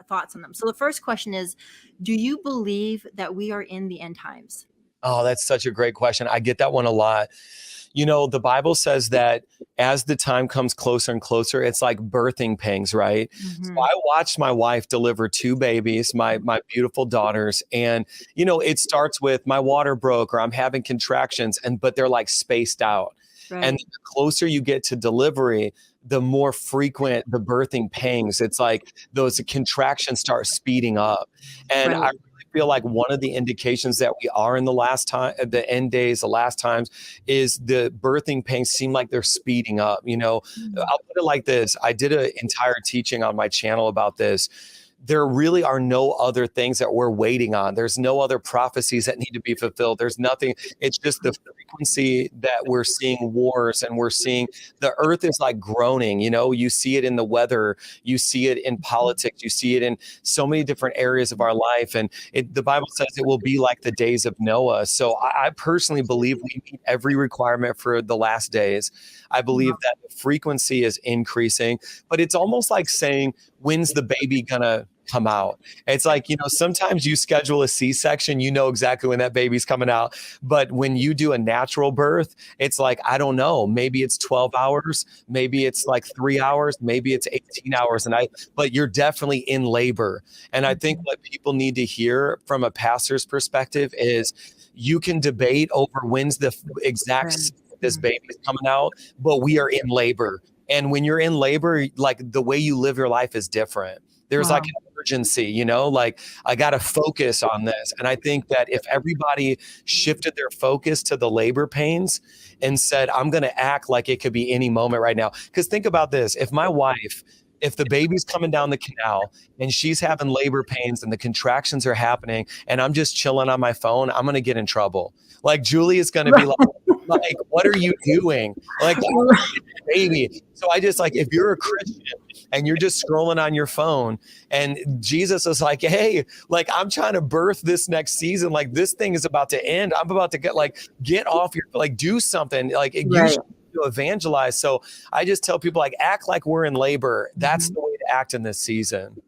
thoughts on them. So the first question is, do you believe that we are in the end times? Oh, that's such a great question. I get that one a lot. You know, the Bible says that as the time comes closer and closer, it's like birthing pangs, right? So Mm-hmm. I watched my wife deliver two babies, my beautiful daughters, and you know, it starts with my water broke or I'm having contractions, but they're like spaced out. And Right. the closer you get to delivery, the more frequent the birthing pangs. It's like those contractions start speeding up. And I Right. really feel like one of the indications that we are in the last time, the end days, the last times, is the birthing pains seem like they're speeding up. You know, Mm. I'll put it like this. I did an entire teaching on my channel about this. There really are no other things that we're waiting on. There's no other prophecies that need to be fulfilled. There's nothing. It's just the frequency that we're seeing wars, and we're seeing the earth is like groaning. You know, you see it in the weather, you see it in politics, you see it in so many different areas of our life. And the Bible says it will be like the days of Noah. So I personally believe we meet every requirement for the last days. I believe that the frequency is increasing, but it's almost like saying, when's the baby gonna come out? It's like, you know, sometimes you schedule a C-section, you know exactly when that baby's coming out. But when you do a natural birth, it's like, I don't know, maybe it's 12 hours, maybe it's like 3 hours, maybe it's 18 hours. But you're definitely in labor. And I think what people need to hear from a pastor's perspective is you can debate over when's the exact Right. this baby is coming out, but we are in labor. And when you're in labor, like the way you live your life is different. There's like Wow. an urgency, you know, like I got to focus on this. And I think that if everybody shifted their focus to the labor pains and said, I'm going to act like it could be any moment right now. Because think about this. If the baby's coming down the canal and she's having labor pains and the contractions are happening and I'm just chilling on my phone, I'm going to get in trouble. Like Julie is going to be like, what are you doing? Like, baby. So I just like, if you're a Christian and you're just scrolling on your phone and Jesus is like, hey, like I'm trying to birth this next season. Like this thing is about to end. I'm about to get off your, like do something. Like you Right. should evangelize. So I just tell people like, act like we're in labor. That's Mhm. the way to act in this season.